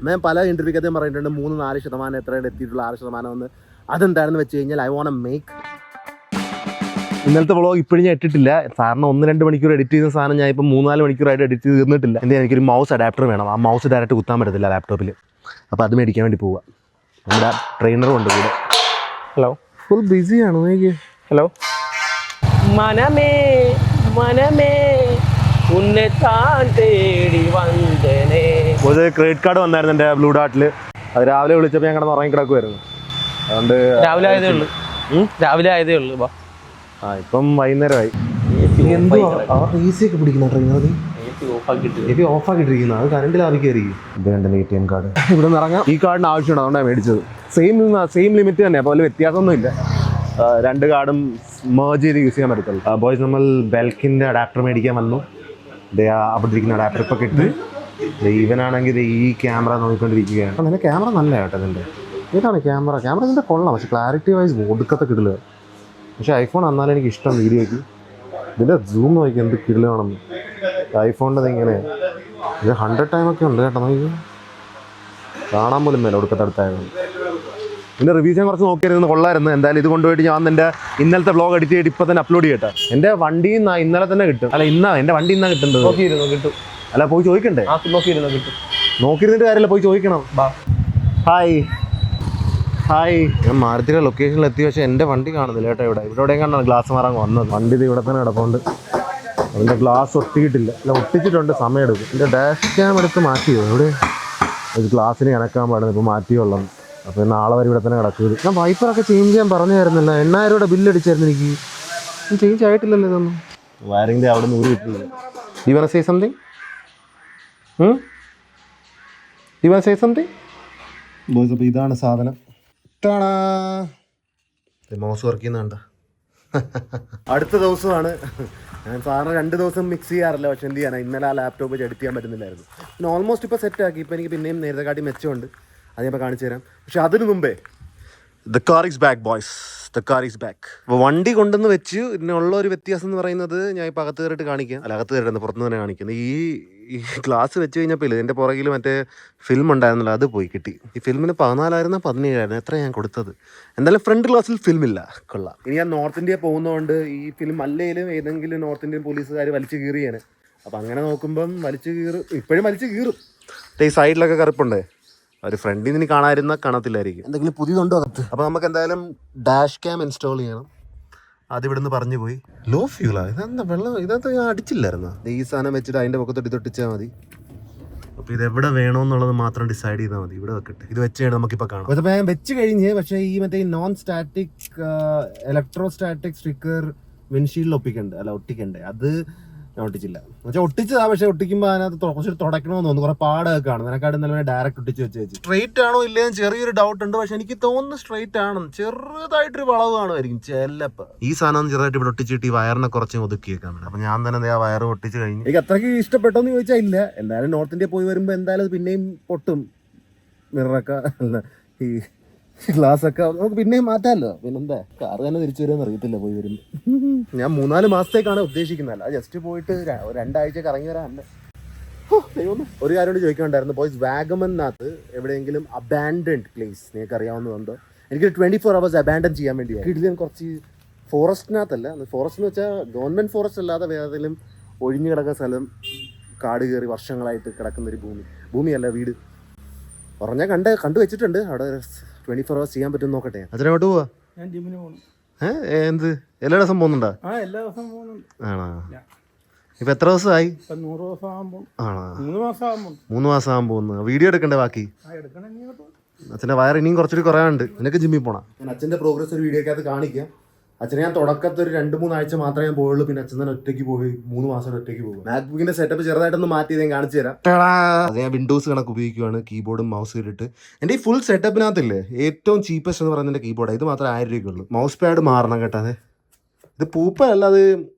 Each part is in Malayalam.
ഞാൻ പല ഇൻ്റർവ്യൂക്കകത്തും പറഞ്ഞിട്ടുണ്ട് 3-4% എത്രയാണ് എത്തിയിട്ടുള്ള 6% എന്ന്. അതെന്താണെന്ന് വെച്ച് കഴിഞ്ഞാൽ ഐ വോണ്ട് മേക്ക്. ഇന്നലത്തെ വ്ളോഗ് ഇപ്പോഴും ഞാൻ ഇട്ടിട്ടില്ല. സാറിന് 1-2 മണിക്കൂർ എഡിറ്റ് ചെയ്യുന്ന സാധനം ഞാൻ ഇപ്പം 3-4 മണിക്കൂറായിട്ട് എഡിറ്റ് ചെയ്ത് തീർന്നിട്ടില്ല. എൻ്റെ എനിക്കൊരു മൗസ് അഡാപ്റ്റർ വേണം. ആ മൗസ് ഡയറക്റ്റ് കുത്താൻ പറ്റത്തില്ല ലാപ്ടോപ്പിൽ. അപ്പോൾ അത് മേടിക്കാൻ വേണ്ടി പോവുക. നമ്മുടെ ട്രെയിനറും ഉണ്ട് കൂടെ. ഹലോ, ഫുൾ ബിസിയാണ് നോക്കി. ഹലോ. മനമേ മനമേ ഉന്നെ താൻ തേടി വന്നേ. ഒരു ക്രെഡിറ്റ് കാർഡ് വന്നായിരുന്നു എൻ്റെ ബ്ലൂ ഡാർട്ടിൽ. അത് രാവിലെ വിളിച്ചപ്പോൾ ഞാൻ കിടന്ന് ഉറങ്ങി കിടക്കുമായിരുന്നു. അതുകൊണ്ട് രാവിലെ ആയതേ ഉള്ളൂ. ഇപ്പം വൈകുന്നേരമായി. ഈസിയൊക്കെ പിടിക്കുന്ന ട്രെയിനർ ഓഫാക്കിട്ടിരിക്കുന്നത്. അത് കറണ്ട് ലാഭിക്കായിരിക്കും. ഇത് എൻ്റെ ATM കാർഡ് ഇവിടെ നിന്ന് ഇറങ്ങാം. ഈ കാർഡിന് ആവശ്യമാണ്, അതുകൊണ്ടാണ് മേടിച്ചത്. സെയിം ലിമിറ്റ് തന്നെ, അപ്പോൾ അതിൽ വ്യത്യാസമൊന്നുമില്ല. 2 കാർഡും മേർജ് ചെയ്ത് യൂസ് ചെയ്യാൻ പറ്റത്തുള്ളൂ. ബോയ്സ്, നമ്മൾ ബെൽക്കിൻ്റെ അഡാപ്റ്റർ മേടിക്കാൻ വന്നു. അവിടെ ഇരിക്കുന്ന അഡാപ്റ്റർ ഇപ്പോൾ കിട്ടി. ഇവനാണെങ്കിൽ ഈ ക്യാമറ നോക്കിക്കൊണ്ടിരിക്കുകയാണ്. അതിൻ്റെ ക്യാമറ നല്ല കേട്ടോ. ഇതിൻ്റെ ഇതാണ് ക്യാമറ ഇതിൻ്റെ കൊള്ളാം, പക്ഷേ ക്ലാരിറ്റി വൈസ് ഒടുക്കത്തെ കിടില്. പക്ഷേ ഐഫോൺ എന്നാലും എനിക്ക് ഇഷ്ടം വീഡിയോയ്ക്ക്. ഇതിൻ്റെ സൂം നോക്കി എന്ത് കിടിലാണെന്ന്. ഐഫോണിൻ്റെ ഇങ്ങനെ ഇത് 100 ടൈമൊക്കെ ഉണ്ട് കേട്ടോ. നോക്കി കാണാൻ പോലും മേലെ ഒടുക്കത്തെ അടുത്തായിരുന്നു. ഇതിൻ്റെ റിവ്യൂസ് ഞാൻ കുറച്ച് നോക്കിയായിരുന്നു, കൊള്ളായിരുന്നു. എന്തായാലും ഇത് കൊണ്ടുപോയിട്ട് ഞാൻ എൻ്റെ ഇന്നലത്തെ വ്ളോഗ് എഡിറ്റ് ചെയ്തിട്ട് ഇപ്പോൾ തന്നെ അപ്ലോഡ് ചെയ്യട്ടെ. എൻ്റെ വണ്ടി ഇന്നലെ തന്നെ കിട്ടും. അല്ല, എൻ്റെ വണ്ടി ഇന്നാണ് കിട്ടുന്നത്. കിട്ടും. അല്ല, പോയി ചോദിക്കണ്ടേ? കിട്ടും. നോക്കിയിരുന്നിട്ട് കാര്യമില്ല, പോയി ചോദിക്കണം. ഹായ്. ഞാൻ മാരുതിയുടെ ലൊക്കേഷനിൽ എത്തി. പക്ഷേ എൻ്റെ വണ്ടി കാണുന്നില്ല കേട്ടോ. ഇവിടെ കണ്ടാണ് ഗ്ലാസ് മാറാൻ വന്നത്. വണ്ടി ഇത് ഇവിടെ തന്നെ കിടപ്പുണ്ട്. അതിൻ്റെ ഗ്ലാസ് ഒട്ടിയിട്ടില്ല. അല്ല, ഒട്ടിച്ചിട്ടുണ്ട്, സമയമെടുക്കും. എൻ്റെ ഡാഷ് ക്യാം എടുത്ത് മാറ്റിയോ? ഇവിടെ ഒരു ഗ്ലാസ്സിന് കണക്കാൻ പാടുന്നു. ഇപ്പോൾ മാറ്റിയുള്ളത്. അപ്പോൾ നാളെ വരെ ഇവിടെ തന്നെ കിടക്കുന്നത്. ഞാൻ വൈപ്പറൊക്കെ ചേഞ്ച് ചെയ്യാൻ പറഞ്ഞായിരുന്നല്ലോ. 8000 രൂപയുടെ ബില്ലടിച്ചായിരുന്നു എനിക്ക്. ചേഞ്ച് ആയിട്ടില്ലല്ലോ ഇതൊന്നും. വയറിൻ്റെ അവിടെ നിന്ന് ഊരി കിട്ടില്ല. You want to say something? Boys, അപ്പോൾ ഇതാണ് സാധനം. മൗസ് വർക്ക് ചെയ്യുന്നുണ്ട്. അടുത്ത ദിവസമാണ്. ഞാൻ സാറിന് 2 ദിവസം മിക്സ് ചെയ്യാറില്ല. പക്ഷെ എന്ത് ചെയ്യാനാണ്, ഇന്നലെ ആ ലാപ്ടോപ്പ് വെച്ച് എഡിറ്റ് ചെയ്യാൻ പറ്റുന്നില്ലായിരുന്നു. പിന്നെ ഓൾമോസ്റ്റ് ഇപ്പോൾ സെറ്റാക്കി. ഇപ്പോൾ എനിക്ക് പിന്നെയും നേരത്തെ കാട്ടി മെച്ചമുണ്ട്. അത് ഞാൻ ഇപ്പോൾ കാണിച്ചു തരാം. പക്ഷെ അതിന് മുമ്പേ the car is back boys. The car is back. അപ്പോൾ വണ്ടി കൊണ്ടുവന്ന് വെച്ച് ഇതിനുള്ള ഒരു വ്യത്യാസം എന്ന് പറയുന്നത് ഞാൻ ഇപ്പോൾ അകത്ത് കയറിയിട്ട് കാണിക്കാം. അല്ല, അകത്ത് കയറുന്നത് പുറത്തുനിന്ന് തന്നെ കാണിക്കുന്നത്. ഈ ഗ്ലാസ് വെച്ച് കഴിഞ്ഞപ്പോൾ എൻ്റെ പുറകിൽ മറ്റേ ഫിലിം ഉണ്ടായിരുന്നല്ലോ, അത് പോയി കിട്ടി. ഈ ഫിലിമിന് 14,000 17,000 എത്ര ഞാൻ കൊടുത്തത്. എന്തായാലും ഫ്രണ്ട് ഗ്ലാസ്സിൽ ഫിലിമില്ല. കൊള്ളാം. ഇനി ഞാൻ നോർത്ത് ഇന്ത്യ പോകുന്നതുകൊണ്ട് ഈ ഫിലിം അല്ലെങ്കിലും ഏതെങ്കിലും നോർത്ത് ഇന്ത്യൻ പോലീസുകാർ വലിച്ചു കീറിയാണ്. അപ്പം അങ്ങനെ നോക്കുമ്പം ഇപ്പോഴും വലിച്ചു കീറും. ഈ സൈഡിലൊക്കെ കറുപ്പുണ്ട്. ഒരു ഫ്രണ്ടിൽ നിന്ന് കാണത്തില്ലായിരിക്കും. എന്തെങ്കിലും പുതിയതുണ്ടോ അകത്ത്? അപ്പോൾ നമുക്ക് എന്തായാലും ഡാഷ് ക്യാം ഇൻസ്റ്റാൾ ചെയ്യണം. അത് ഇവിടുന്ന് പറഞ്ഞു പോയി. ലോ ഫ്യൂളാ. ഇതെന്താ വെള്ളം? ഇതകത്ത് ഞാൻ അടിച്ചില്ലായിരുന്നു. ഈ സാധനം വെച്ചിട്ട് അതിൻ്റെ പൊക്കത്തൊട്ട് തൊട്ടിച്ചാൽ മതി. അപ്പോൾ ഇത് എവിടെ വേണമെന്നുള്ളത് മാത്രം ഡിസൈഡ് ചെയ്താൽ മതി. ഇവിടെ വെക്കട്ടെ. ഇത് വെച്ച് കഴിഞ്ഞാൽ നമുക്കിപ്പോൾ കാണാം. അപ്പോൾ ഞാൻ വെച്ച് കഴിഞ്ഞ്, പക്ഷേ ഈ മറ്റേ നോൺ സ്റ്റാറ്റിക് ഇലക്ട്രോസ്റ്റാറ്റിക് സ്റ്റിക്കർ വിൻഷീൽഡിൽ ഒട്ടിക്കണ്ടേ. അത് ഞാൻ ഒട്ടിച്ചില്ല. എന്നുവെച്ചാൽ ഒട്ടിച്ചതാ, പക്ഷെ ഒട്ടിക്കുമ്പോൾ അതിനകത്ത് കുറച്ച് തുടക്കണമെന്ന് തോന്നുന്നു. കുറേ പാടൊക്കെ കാണും. നിനക്കാട് ഇന്നലെ ഡയറക്റ്റ് ഒട്ടിച്ച് വെച്ച് സ്ട്രെയിറ്റ് ആണോ ഇല്ലയെന്ന് ചെറിയൊരു ഡൗട്ട് ഉണ്ട്. പക്ഷെ എനിക്ക് തോന്നുന്നു സ്ട്രെയിറ്റ് ആണെന്ന്. ചെറുതായിട്ടൊരു വളവ് കാണുമായിരിക്കും ചിലപ്പോൾ. ഈ സാധനം ചെറുതായിട്ട് ഇവിടെ ഒട്ടിച്ചിട്ട് ഈ വയറിനെ കുറച്ച് ഒതുക്കിയേക്കാൻ വേണ്ടി. അപ്പം ഞാൻ തന്നെ ആ വയറ് ഒട്ടിച്ച് കഴിഞ്ഞു. എനിക്ക് അത്രയ്ക്ക് ഇഷ്ടപ്പെട്ടോന്ന് ചോദിച്ചാൽ ഇല്ല. എന്തായാലും നോർത്ത് ഇന്ത്യ പോയി വരുമ്പോൾ എന്തായാലും അത് പിന്നെയും പൊട്ടും. മിററൊക്കെ ഈ ഗ്ലാസ് ഒക്കെ നമുക്ക് പിന്നെയും മാറ്റാമല്ലോ. പിന്നെന്താ, കാറ് തന്നെ തിരിച്ചു വരുമെന്ന് അറിയത്തില്ല പോയി വരുമ്പോൾ. ഞാൻ 3-4 മാസത്തേക്കാണ് ഉദ്ദേശിക്കുന്നത്. ജസ്റ്റ് പോയിട്ട് 2 ആഴ്ച കറങ്ങി വരാനല്ല. ഒരു കാര്യം കൂടി ചോദിക്കാനുണ്ടായിരുന്നു ബോയ്സ്. വാഗമണിനകത്ത് എവിടെയെങ്കിലും അബാൻഡൻഡ് പ്ലേസ് നിങ്ങൾക്ക് അറിയാവുന്നതുണ്ടോ? എനിക്ക് 24 hours അബാൻഡൻ ചെയ്യാൻ വേണ്ടിയാണ്. ഇതിലും കുറച്ച് ഫോറസ്റ്റിനകത്തല്ല, ഫോറസ്റ്റ് എന്ന് വെച്ചാൽ ഗവൺമെൻറ് ഫോറസ്റ്റ് അല്ലാതെ വേറെ ഏതെങ്കിലും ഒഴിഞ്ഞു കിടക്കുന്ന സ്ഥലം, കാട് കയറി വർഷങ്ങളായിട്ട് കിടക്കുന്നൊരു ഭൂമിയല്ല, വീട് പറഞ്ഞാൽ കണ്ടു വെച്ചിട്ടുണ്ട്. അവിടെ 24 hours ചെയ്യാൻ പറ്റും നോക്കട്ടെ. അതിനോട്ട് പോവാ. ഞാൻ ജിമ്മിന് പോകുന്നു. എന്ത് എല്ലാ ദിവസം പോകുന്നുണ്ടോ? എല്ലാ ദിവസം പോകുന്നുണ്ട്. ആണോ? ഇപ്പൊ എത്ര ദിവസമായി? 100 ദിവസം ആകുമ്പോൾ. ആണോ? 3 മാസം ആകാൻ പോകുന്നു. വീഡിയോ എടുക്കണ്ടേ ബാക്കി? അച്ഛൻ്റെ വയർ ഇനിയും കുറച്ചുകൂടി കുറയാനുണ്ട്. നിനക്ക് ജിമ്മിൽ പോണം. ഞാൻ അച്ഛൻ്റെ പ്രോഗ്രസ് ഒരു വീഡിയോക്കകത്ത് കാണിക്കാം. അച്ഛനെ ഞാൻ തുടക്കത്തിൽ ഒരു 2-3 ആഴ്ച മാത്രമേ ഞാൻ പോയുള്ളൂ. പിന്നെ അച്ഛൻ തന്നെ ഒറ്റയ്ക്ക് പോയി 3 മാസം ഒറ്റയ്ക്ക് പോകും. മാക്ബുക്കിന്റെ സെറ്റപ്പ് ചെറുതായിട്ടൊന്ന് മാറ്റി ഞാൻ കാണിച്ചു തരാം. അത് ഞാൻ വിൻഡോസ് കണക്ക് ഉപയോഗിക്കുകയാണ്. കീബോർഡും മൗസ് ഇട്ടിട്ട് എൻ്റെ ഈ ഫുൾ സെറ്റപ്പിനകത്തില്ലേ ഏറ്റവും ചീപ്പസ്റ്റ് എന്ന് പറയുന്നത് കീബോർഡ്. ഇത് മാത്രം 1000 രൂപയ്ക്കുള്ളൂ. മൗസ് പാഡ് മാറണം കേട്ടോ. ഇത് പൂപ്പലല്ല, അത്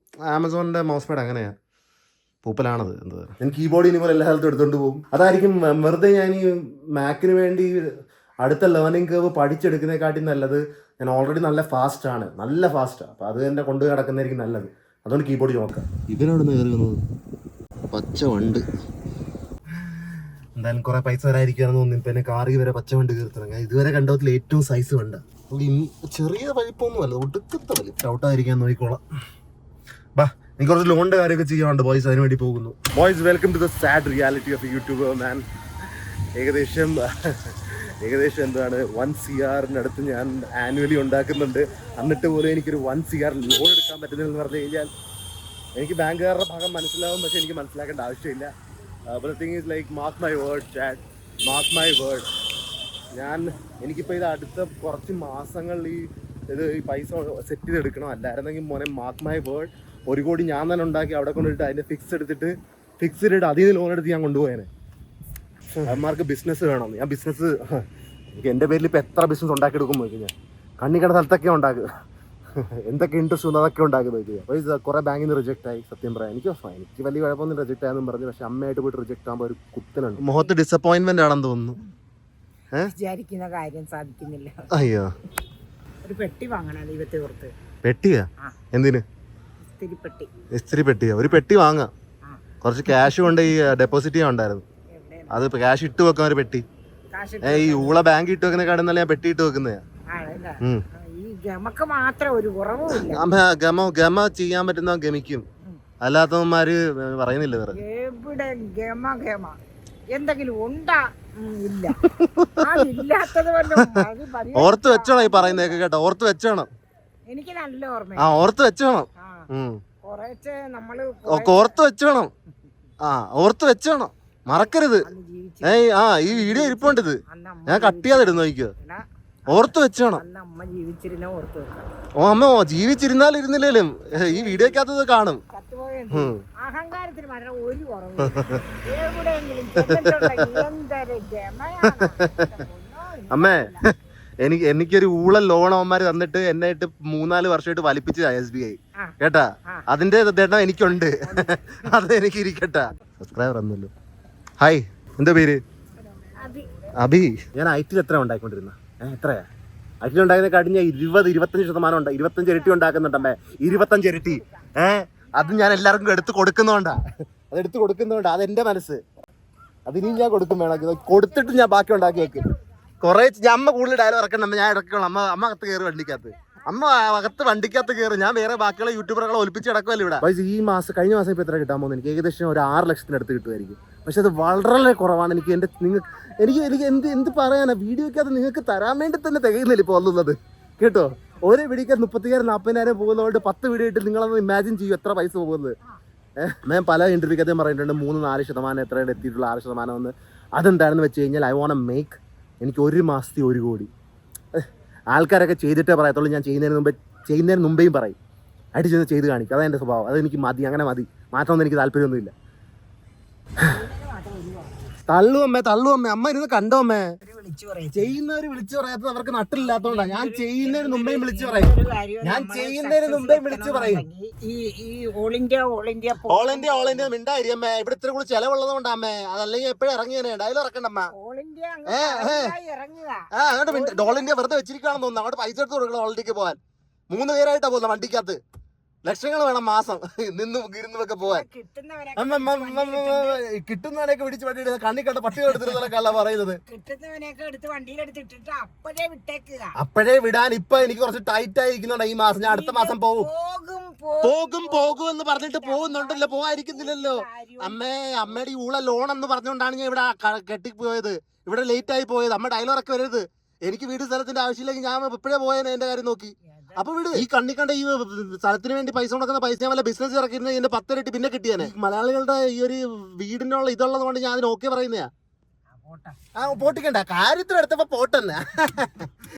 ആമസോണിന്റെ മൗസ് പാഡ് അങ്ങനെയാണ്. പൂപ്പലാണത്. എന്താ, ഞാൻ കീബോർഡ് ഇനി പോലെ എല്ലാ സ്ഥലത്തും എടുത്തുകൊണ്ട് പോകും. അതായിരിക്കും വെറുതെ ഞാൻ ഈ മാക്കിന് വേണ്ടി അടുത്ത ലേണിംഗ് കർവ് പഠിച്ചെടുക്കുന്നതിനെക്കാട്ടി നല്ലത്. ഞാൻ ഓൾറെഡി നല്ല ഫാസ്റ്റാണ്. അപ്പോൾ അത് തന്നെ കൊണ്ടു കിടക്കുന്നതായിരിക്കും നല്ലത്. അതുകൊണ്ട് കീബോർഡ് നോക്കാം. ഇവനോട് കയറുന്നത് പച്ച വണ്ട്. എന്തായാലും കുറെ പൈസ വരായിരിക്കാന്ന് തോന്നി. ഇപ്പൊ എന്നെ കാറി വരെ പച്ച വണ്ടി കീർത്തണം. ഞാൻ ഇതുവരെ കണ്ടതിൽ ഏറ്റവും സൈസ് വേണ്ട. ചെറിയ വലിപ്പമൊന്നുമല്ല, ഒടുക്കത്തെ വലിപ്പം. ഔട്ടായിരിക്കാൻ നോക്കിക്കോളാം. ബാ, എനിക്ക് കുറച്ച് ലോണിന്റെ കാര്യമൊക്കെ ചെയ്യാറുണ്ട് ബോയ്സ്, അതിന് വേണ്ടി പോകുന്നു. Boys, welcome to the sad reality of YouTuber man. ഏകദേശം എന്താണ് 1 CR അടുത്ത് ഞാൻ ആനുവലി ഉണ്ടാക്കുന്നുണ്ട്. എന്നിട്ട് പോലും എനിക്കൊരു 1 CR ലോൺ എടുക്കാൻ പറ്റുന്നില്ലെന്ന് പറഞ്ഞു കഴിഞ്ഞാൽ എനിക്ക് ബാങ്കുകാരുടെ ഭാഗം മനസ്സിലാവും, പക്ഷെ എനിക്ക് മനസ്സിലാക്കേണ്ട ആവശ്യമില്ല. But the thing is like, mark my word chat, mark my word. എനിക്കിപ്പോൾ ഇത് അടുത്ത കുറച്ച് മാസങ്ങളിൽ ഈ പൈസ സെറ്റ് ചെയ്തെടുക്കണം. അല്ലായിരുന്നെങ്കിൽ മോനെ, മാർക്ക് മൈ വേർഡ്, 1 കോടി ഞാൻ തന്നെ ഉണ്ടാക്കി അവിടെ കൊണ്ടിട്ട് അതിൻ്റെ ഫിക്സ്ഡ് ഇട്ട് അതിൽ നിന്ന് ലോൺ എടുത്ത് ഞാൻ കൊണ്ടുപോയേനെ. അവന്മാർക്ക് ബിസിനസ് വേണം. ഞാൻ ബിസിനസ് എൻ്റെ പേരിൽ ഇപ്പോൾ എത്ര ബിസിനസ് ഉണ്ടാക്കിയെടുക്കുമ്പോൾ ഞാൻ കണ്ണിക്കട സ്ഥലത്തൊക്കെ ഉണ്ടാക്കുക, എന്തൊക്കെ ഇൻട്രസ്റ്റ് ഉണ്ട് അതൊക്കെ ഉണ്ടാക്കുന്നത് നോക്കുക. അപ്പോൾ ഇത് കുറേ ബാങ്കിൽ നിന്ന് റിജക്റ്റ് ആയി. സത്യം പറയാം, എനിക്ക് വലിയ കുഴപ്പമൊന്നും റിജക്റ്റ് ആയെന്നും പറഞ്ഞു. പക്ഷെ അമ്മയായിട്ട് പോയിട്ട് റിജക്റ്റ് ആകുമ്പോൾ ഒരു കുത്തലുണ്ട്. മുഖത്ത് ഡിസപ്പോയിൻമെന്റ് ആണെന്ന് തോന്നുന്നു. വിചാരിക്കുന്ന കാര്യം സാധിക്കുന്നില്ല. അയ്യോ, ഒരു പെട്ടി വാങ്ങണം ദൈവത്തെ ഓർത്ത്. പെട്ടിയാ? എന്തിന്? ഇസ്തിരി പെട്ടിയാ? ഒരു പെട്ടി വാങ്ങാം. കുറച്ച് ക്യാഷ് കൊണ്ട് ഈ ഡെപ്പോസിറ്റ് ചെയ്യാൻ ഉണ്ടായിരുന്നു. അത് ക്യാഷ് ഇട്ട് വെക്കാൻ ഒരു പെട്ടി. ഈ ഊള ബാങ്ക് ഇട്ട് വെക്കുന്നതിനെക്കാളും നല്ല ഞാൻ പെട്ടി ഇട്ട് വെക്കുന്നതാ. ഗമ ചെയ്യാൻ പറ്റുന്ന ഗമിക്കും, അല്ലാത്തവന്മാര് പറയുന്നില്ല. വേറെ എന്തെങ്കിലും ഉണ്ടാ ഇല്ല. ഓർത്ത് വെച്ചോണം ഈ പറയുന്നതൊക്കെ കേട്ടോ, ഓർത്ത് വെച്ചോണം. എനിക്ക് നല്ല ഓർമ്മ. ഓർത്ത് വെച്ചോണം, ഓർത്ത് വെച്ചോണം. ഓർത്ത് വെച്ചോണം, മറക്കരുത്. ഈ വീഡിയോ ഇരിപ്പുണ്ട്, ഇത് ഞാൻ കട്ട് ചെയ്യാതിടുന്നു. നോക്കിയോ, ഓർത്ത് വെച്ചോണം. അമ്മ ജീവിച്ചിരുന്നാലും ഇരുന്നില്ലേലും ഈ വീഡിയോക്കകത്ത് കാണും. അഹങ്കാരത്തിന് ഒരു അമ്മേ, എനിക്കൊരു ഊള ലോൺ അവന്മാര് തന്നിട്ട് എന്നെ ഇട്ട് 3-4 വർഷമായിട്ട് വലിപ്പിച്ചതാ SBI കേട്ടാ. അതിന്റെ ദേട്ടം എനിക്കുണ്ട്, അത് എനിക്ക് ഇരിക്കട്ടാ. സബ്സ്ക്രൈബർ ഒന്നുമല്ലോ. ഹായ്, എന്താ പേര്? അഭി. ഞാൻ IT എത്ര ഉണ്ടായിക്കൊണ്ടിരുന്ന? എത്രയാ IT ഉണ്ടാക്കുന്ന? കഴിഞ്ഞ 20-25% ഉണ്ട്. 25 ഇരട്ടി ഉണ്ടാക്കുന്നുണ്ടമ്മേ, 25 ഇരട്ടി. അത് ഞാൻ എല്ലാവർക്കും എടുത്ത് കൊടുക്കുന്നോണ്ടാ. അതെന്റെ മനസ്സ്. അതിനി ഞാൻ കൊടുക്കും. വേണമെങ്കിൽ കൊടുത്തിട്ട് ഞാൻ ബാക്കി ഉണ്ടാക്കി വെക്കും. കുറേ അമ്മ കൂടുതൽ ഡയലോഗ് ഇറക്കണം. ഞാൻ ഇറക്കണം. അമ്മ അകത്ത് കയറി വണ്ടിക്കകത്ത്. അമ്മ അകത്ത് വണ്ടിക്കകത്ത് കയറി. ഞാൻ വേറെ ബാക്കിയുള്ള യൂട്യൂബറുകളെ ഒലിപ്പിച്ച് കിടക്കുമല്ലോ ഇവിടെ. കഴിഞ്ഞ മാസം ഇപ്പോൾ എത്ര കിട്ടാൻ പോകുന്നത്? എനിക്ക് ഏകദേശം ഒരു 6 ലക്ഷത്തിനടുത്ത് കിട്ടുമായിരിക്കും. പക്ഷെ അത് വളരെ കുറവാണ്. എനിക്ക് എന്ത് പറയാനാ, വീഡിയോക്കകത്ത് നിങ്ങൾക്ക് തരാൻ വേണ്ടി തന്നെ തികയുന്നില്ല ഇപ്പോൾ വന്നുള്ളത് കേട്ടോ. ഓരോ വീഡിയോക്ക് 30,000-40,000 പോകുന്നതുകൊണ്ട് 10 വീഡിയോ ഇട്ട് നിങ്ങളൊന്ന് ഇമാജിൻ ചെയ്യും എത്ര പൈസ പോകുന്നത്. ഞാൻ പല ഇന്റർവ്യൂക്കകത്തും പറഞ്ഞിട്ടുണ്ട് 3-4% എത്രയാണ് എത്തിയിട്ടുള്ള 6% എന്ന്. അതെന്താണെന്ന് വെച്ച് കഴിഞ്ഞാൽ, ഐ വോണ്ട് മേക്ക്, എനിക്ക് 1 മാസത്തിൽ 1 കോടി. ആൾക്കാരൊക്കെ ചെയ്തിട്ടേ പറയത്തുള്ളൂ. ഞാൻ ചെയ്യുന്നതിന് മുമ്പേയും പറയും, അടിച്ചെന്ന് ചെയ്ത് കാണിക്കും. അതെൻ്റെ സ്വഭാവം. അതെനിക്ക് മതി, അങ്ങനെ മതി. മാറ്റമൊന്നും എനിക്ക് താല്പര്യമൊന്നുമില്ല. തള്ളുവമ്മേ. അമ്മ ഇരുന്ന് കണ്ടോ അമ്മേ? ചെയ്യുന്നവര് വിളിച്ചു പറയാത്തത് അവർക്ക് നട്ടില്ലാത്തോണ്ടാ. ഞാൻ ചെയ്യുന്നതിന് മുമ്പേ വിളിച്ചു പറയും. ഓൾ ഇന്ത്യ മിണ്ടായിരിയമ്മേ. ഇവിടെ ഇത്ര കൂടി ചെലവുള്ളത് കൊണ്ടാമ്മേ. അതല്ലെങ്കിൽ എപ്പോഴും ഇറങ്ങിയേ ഡയലോഗ് ഇറക്കണ്ടമ്മ. ഓൾ ഇന്ത്യ ഓൾ ഇന്ത്യ വെറുതെ വെച്ചിരിക്കുകയാണെന്ന് തോന്നുന്നു. അങ്ങോട്ട് പൈസ എടുത്ത് കൊടുക്കണം. ഓൾ ഇന്ത്യക്ക് പോകാൻ 3 പേരായിട്ടാ പോകുന്നത് വണ്ടിക്കകത്ത്. ലക്ഷങ്ങൾ വേണം മാസം ഇരുന്നൊക്കെ പോവാൻ. കിട്ടുന്നവനെയൊക്കെ പിടിച്ച് വണ്ടി കണ്ണി കണ്ട പട്ടി എടുത്തിരുന്നല്ല പറയുന്നത്. അപ്പോഴേ വിടാൻ. ഇപ്പൊ എനിക്ക് കുറച്ച് ടൈറ്റ് ആയിരിക്കുന്നുണ്ട് ഈ മാസം. ഞാൻ അടുത്ത മാസം പോകും എന്ന് പറഞ്ഞിട്ട് പോകുന്നുണ്ടല്ലോ, പോകാതിരിക്കുന്നില്ലല്ലോ. അമ്മയുടെ ഈ ഊള ലോൺ എന്ന് പറഞ്ഞുകൊണ്ടാണ് ഞാൻ ഇവിടെ കെട്ടിപ്പോയത്, ഇവിടെ ലേറ്റ് ആയി പോയത്. അമ്മ ഡയലോഗൊക്കെ വരരുത്. എനിക്ക് വീട് സ്ഥലത്തിന്റെ ആവശ്യമില്ലെങ്കിൽ ഞാൻ ഇപ്പോഴേ പോയേനെ എന്റെ കാര്യം നോക്കി. അപ്പൊ വീട് ഈ കണ്ണിക്കണ്ട ഈ സ്ഥലത്തിന് വേണ്ടി പൈസ കൊടുക്കുന്ന പൈസ ഞാൻ വല്ല ബിസിനസ് ഇറക്കിയിരുന്ന എന്റെ 10 ഇരട്ടി പിന്നെ കിട്ടിയാനെ. മലയാളികളുടെ ഈ ഒരു വീടിനുള്ള ഇതുള്ളത് കൊണ്ട് ഞാൻ അതിന് ഓക്കെ പറയുന്നയാ. പോട്ടിക്കണ്ട കാര്യത്തിനെടുത്തപ്പോ പോട്ടെന്നെ.